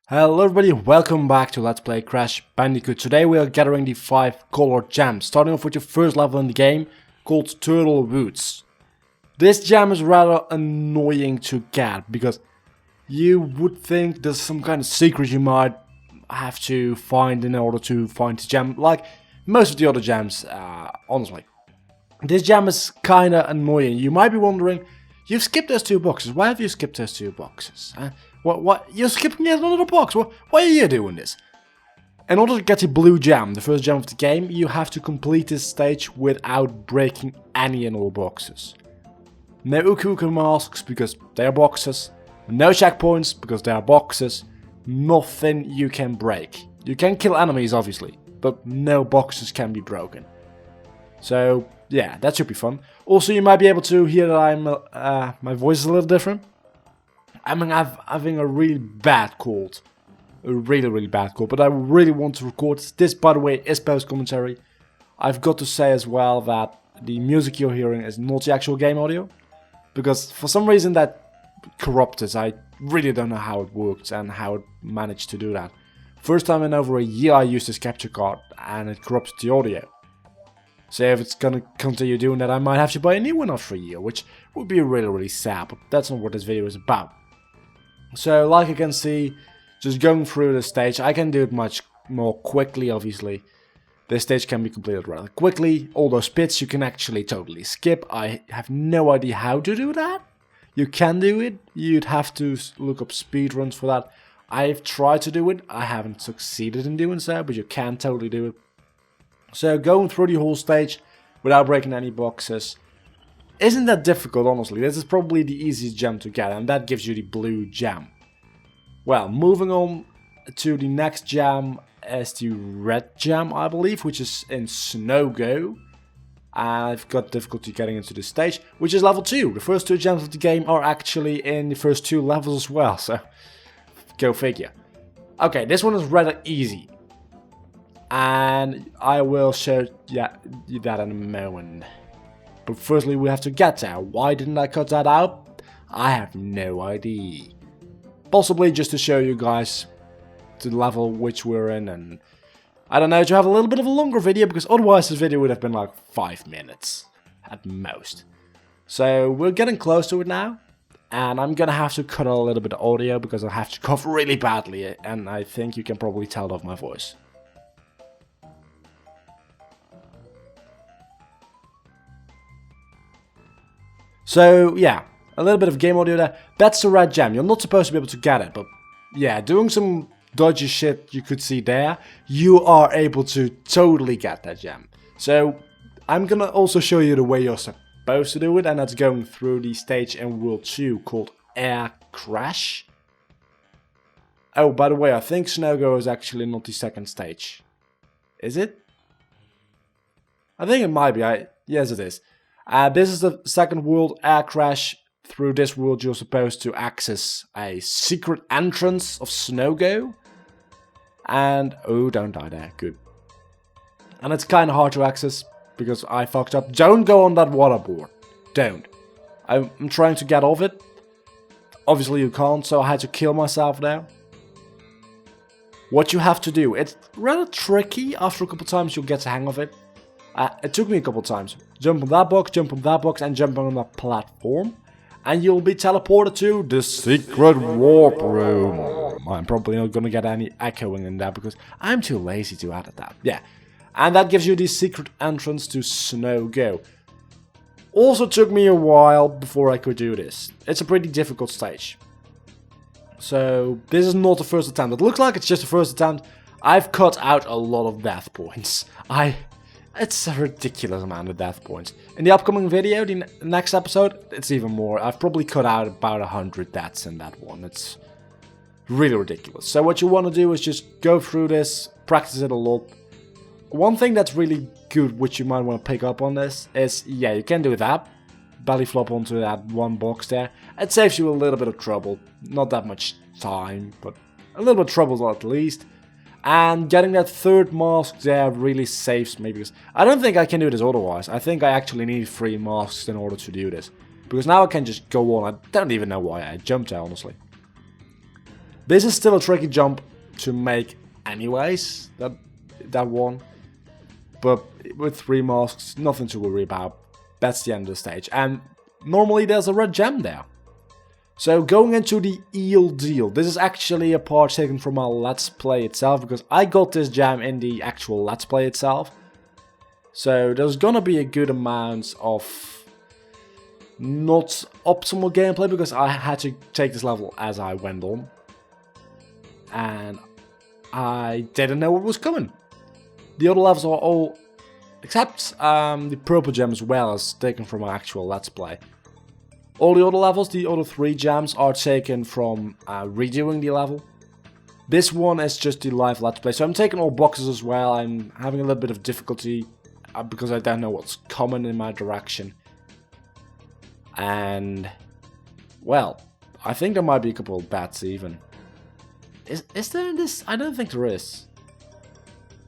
Hello everybody, welcome back to Let's Play Crash Bandicoot. Today we are gathering the 5 colored gems, starting off with your first level in the game, called Turtle Woods. This gem is rather annoying to get, because you would think there's some kind of secret you might have to find in order to find the gem, like most of the other gems, honestly. This gem is kinda annoying. You might be wondering, you've skipped those 2 boxes, why have you skipped those 2 boxes? What? You're skipping yet another box? Why are you doing this? In order to get the blue gem, the first gem of the game, you have to complete this stage without breaking any and all boxes. No Uku masks because they are boxes. No checkpoints because they are boxes. Nothing you can break. You can kill enemies obviously, but no boxes can be broken. So yeah, that should be fun. Also, you might be able to hear that my voice is a little different. I'm having a really bad cold. A really bad cold. But I really want to record this, by the way, is post-commentary. I've got to say as well that the music you're hearing is not the actual game audio. Because for some reason that corrupted. I really don't know how it worked and how it managed to do that. First time in over a year I used this capture card and it corrupted the audio. So if it's gonna continue doing that, I might have to buy a new one after a year, which would be really sad, but that's not what this video is about. So, like you can see, just going through the stage, I can do it much more quickly, obviously. This stage can be completed rather quickly. All those bits you can actually totally skip. I have no idea how to do that. You can do it. You'd have to look up speedruns for that. I've tried to do it. I haven't succeeded in doing so, but you can totally do it. So, going through the whole stage without breaking any boxes isn't that difficult, honestly. This is probably the easiest gem to get, and that gives you the blue gem. Well, moving on to the next gem is the red gem, I believe, which is in Snow Go. I've got difficulty getting into this stage, which is level 2. The first 2 gems of the game are actually in the first 2 levels as well, so go figure. Okay, this one is rather easy. And I will show you that in a moment. But firstly we have to get there. Why didn't I cut that out? I have no idea. Possibly just to show you guys the level which we're in, and I don't know, to have a little bit of a longer video, because otherwise this video would have been like 5 minutes at most. So we're getting close to it now, and I'm gonna have to cut a little bit of audio because I have to cough really badly, and I think you can probably tell off my voice. So yeah, a little bit of game audio there. That's the red gem. You're not supposed to be able to get it, but yeah, doing some dodgy shit you could see there, you are able to totally get that gem. So I'm gonna also show you the way you're supposed to do it, and that's going through the stage in World 2 called Air Crash. Oh, by the way, I think Snow Go is actually not the second stage. Is it? I think it might be. Yes, it is. This is the second world, Air Crash. Through this world you're supposed to access a secret entrance of Snow Go. And, oh, don't die there, good. And it's kinda hard to access, because I fucked up. Don't go on that waterboard. Don't. I'm trying to get off it. Obviously you can't, so I had to kill myself there. What you have to do, it's rather tricky. After a couple times you'll get the hang of it. It took me a couple times. Jump on that box, and jump on that platform. And you'll be teleported to the secret warp room. I'm probably not gonna get any echoing in that because I'm too lazy to edit that. Yeah. And that gives you the secret entrance to Snow Go. Also took me a while before I could do this. It's a pretty difficult stage. So this is not the first attempt. It looks like it's just the first attempt. I've cut out a lot of death points. It's a ridiculous amount of death points. In the upcoming video, the next episode, it's even more. I've probably cut out about 100 deaths in that one. It's really ridiculous. So what you want to do is just go through this, practice it a lot. One thing that's really good, which you might want to pick up on this, is, yeah, you can do that. Belly flop onto that one box there. It saves you a little bit of trouble. Not that much time, but a little bit of trouble at least. And getting that third mask there really saves me, because I don't think I can do this otherwise. I think I actually need 3 masks in order to do this. Because now I can just go on. I don't even know why I jumped there, honestly. This is still a tricky jump to make anyways, that one. But with 3 masks, nothing to worry about. That's the end of the stage. And normally there's a red gem there. So going into the Eel Deal. This is actually a part taken from our Let's Play itself, because I got this gem in the actual Let's Play itself. So there's gonna be a good amount of not optimal gameplay, because I had to take this level as I went on. And I didn't know what was coming. The other levels are all, except the purple gem as well, is taken from our actual Let's Play. All the other levels, the other 3 gems, are taken from redoing the level. This one is just the live Let's Play, so I'm taking all boxes as well. I'm having a little bit of difficulty because I don't know what's coming in my direction. And, well, I think there might be a couple of bats even. Is there in this? I don't think there is.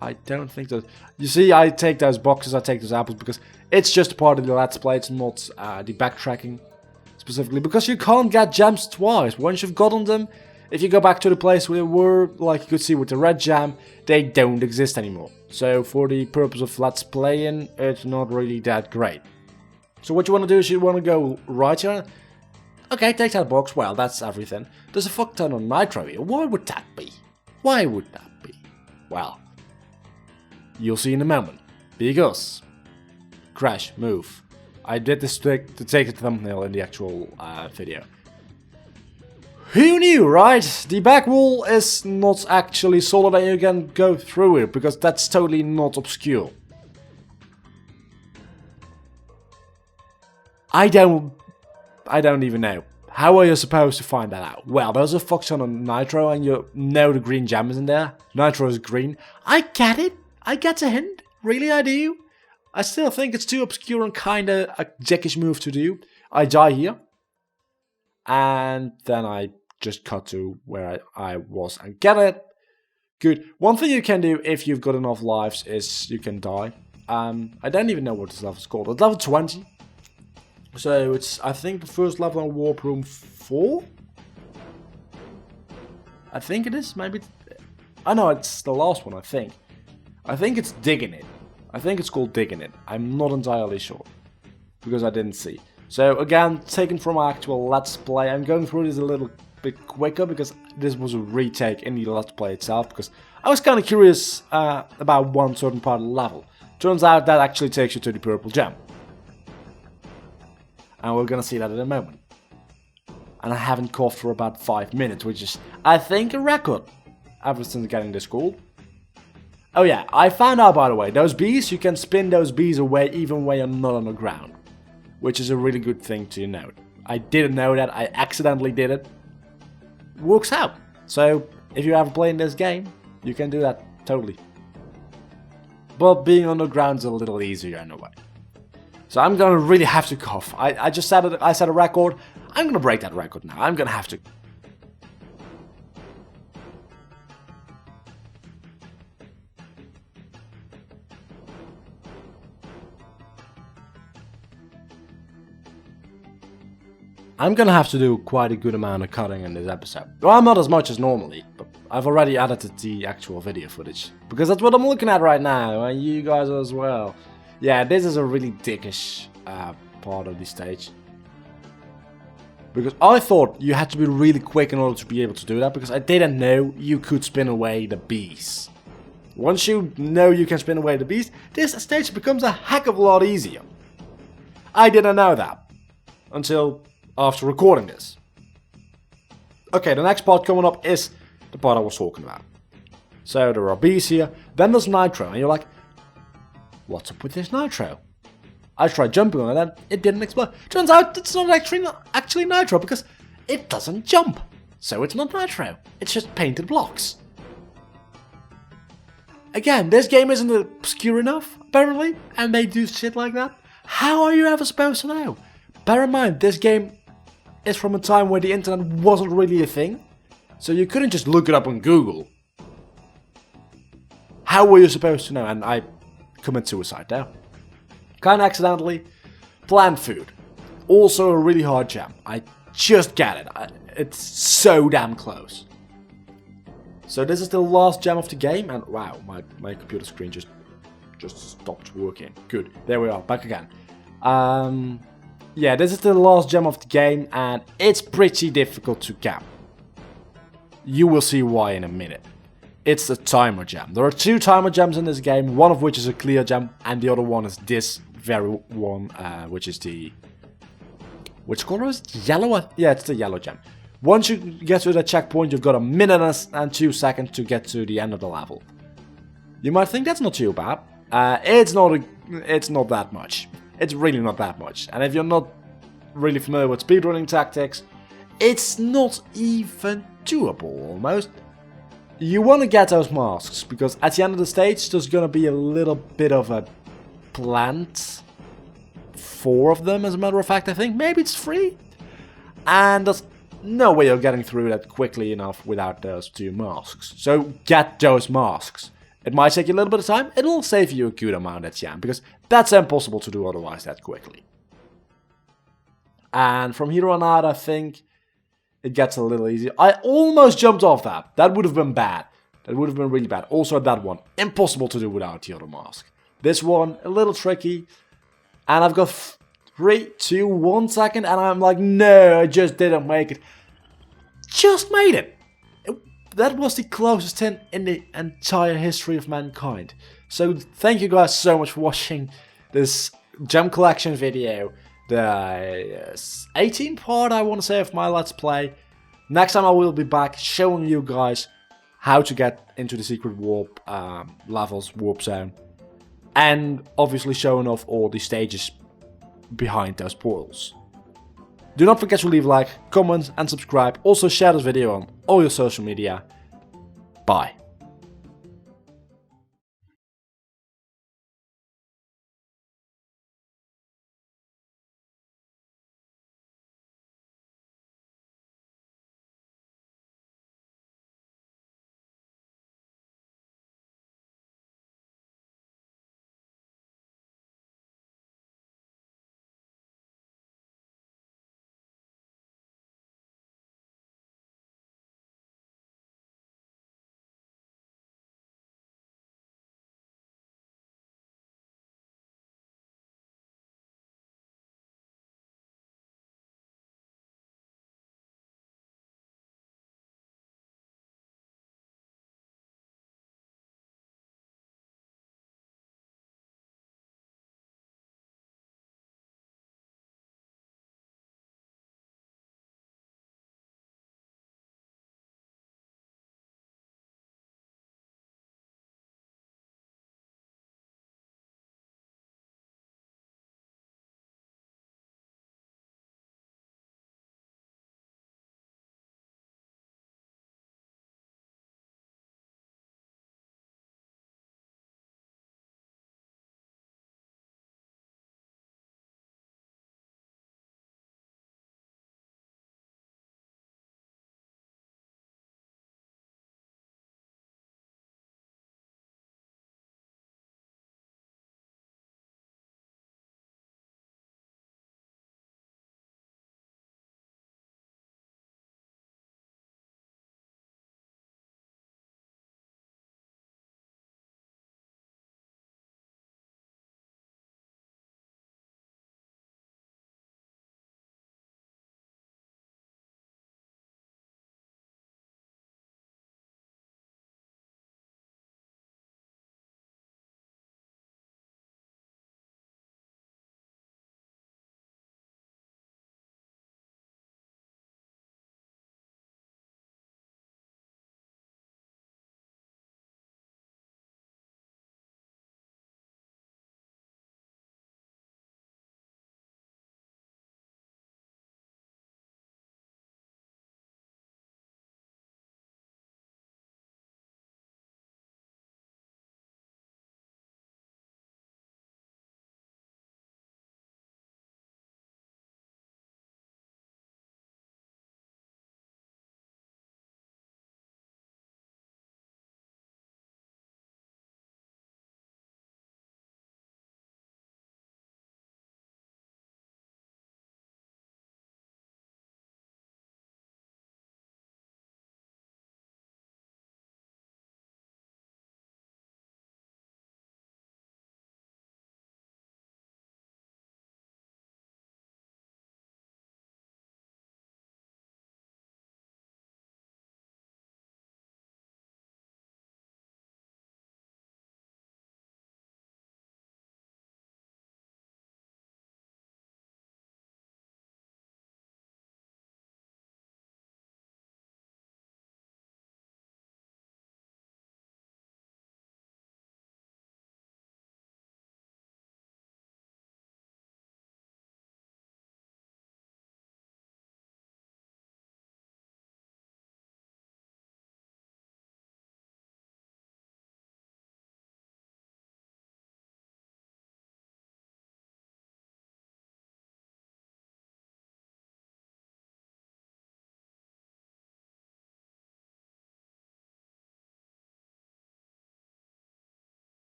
I don't think that. You see, I take those boxes, I take those apples, because it's just part of the Let's Play, it's not the backtracking. Specifically, because you can't get gems twice. Once you've gotten them, if you go back to the place where they were, like you could see with the red gem, they don't exist anymore. So for the purpose of Let's Playing, it's not really that great. So what you want to do is you want to go right here. Okay, take that box. Well, that's everything. There's a fuck ton of nitro here. Why would that be? Why would that be? Well, you'll see in a moment. Because Crash, move. I did this to take a thumbnail in the actual video. Who knew, right? The back wall is not actually solid and you can go through it, because that's totally not obscure. I don't even know. How are you supposed to find that out? Well, there's a fuck ton of nitro and you know the green gem is in there. Nitro is green. I get it. I get a hint. Really, I do. I still think it's too obscure and kinda a dickish move to do. I die here. And then I just cut to where I was and get it. Good. One thing you can do if you've got enough lives is you can die. I don't even know what this level is called. It's level 20. So it's, I think, the first level in Warp Room 4? I think it is, maybe. I know it's the last one, I think. I think it's Digging It. I think it's called Digging It. I'm not entirely sure, because I didn't see. So again, taken from our actual Let's Play. I'm going through this a little bit quicker, because this was a retake in the Let's Play itself, because I was kind of curious about one certain part of the level. Turns out that actually takes you to the purple gem. And we're gonna see that in a moment. And I haven't coughed for about 5 minutes, which is, I think, a record ever since getting this call. Oh yeah, I found out, by the way, those bees, you can spin those bees away even when you're not on the ground. Which is a really good thing to note. I didn't know that, I accidentally did it. Works out. So, if you ever played this game, you can do that, totally. But being on the ground is a little easier in a way. So I'm gonna really have to cough. I just said it, I set a record. I'm gonna break that record now. I'm gonna have to. I'm gonna have to do quite a good amount of cutting in this episode. Well, not as much as normally, but I've already edited the actual video footage. Because that's what I'm looking at right now, and you guys as well. Yeah, this is a really dickish part of the stage. Because I thought you had to be really quick in order to be able to do that, because I didn't know you could spin away the bees. Once you know you can spin away the bees, this stage becomes a heck of a lot easier. I didn't know that until after recording this. Okay, the next part coming up is the part I was talking about. So there are bees here, then there's nitro, and you're like, what's up with this nitro? I tried jumping on it and it didn't explode. Turns out it's not actually nitro, because it doesn't jump. So it's not nitro, it's just painted blocks. Again, this game isn't obscure enough, apparently, and they do shit like that. How are you ever supposed to know? Bear in mind, this game is from a time where the internet wasn't really a thing, so you couldn't just look it up on Google. How were you supposed to know? And I commit suicide there. Kinda accidentally. Plant food. Also a really hard gem. I just get it. It's so damn close. So this is the last gem of the game, and wow, my computer screen just stopped working. Good, there we are, back again. Yeah, this is the last gem of the game, and it's pretty difficult to gem. You will see why in a minute. It's a timer gem. There are 2 timer gems in this game, one of which is a clear gem, and the other one is this very one, which is the... Which color is it? Yellow? Yeah, it's the yellow gem. Once you get to the checkpoint, you've got 1 minute and 2 seconds to get to the end of the level. You might think that's not too bad. It's not that much. It's really not that much. And if you're not really familiar with speedrunning tactics, it's not even doable, almost. You want to get those masks, because at the end of the stage, there's going to be a little bit of a plant. 4 of them, as a matter of fact, I think. Maybe it's 3. And there's no way you're getting through that quickly enough without those 2 masks. So get those masks. It might take you a little bit of time. It'll save you a good amount at the end, because that's impossible to do otherwise that quickly. And from here on out, I think it gets a little easier. I almost jumped off that. That would have been bad. That would have been really bad. Also that one, impossible to do without the other mask. This one, a little tricky. And I've got 3, 2, 1 second, and I'm like, no, I just didn't make it. Just made it. That was the closest 10 in the entire history of mankind. So thank you guys so much for watching this gem collection video. The 18th part, I want to say, of my Let's Play. Next time I will be back showing you guys how to get into the secret warp levels, warp zone. And obviously showing off all the stages behind those portals. Do not forget to leave a like, comment and subscribe. Also share this video on all your social media. Bye.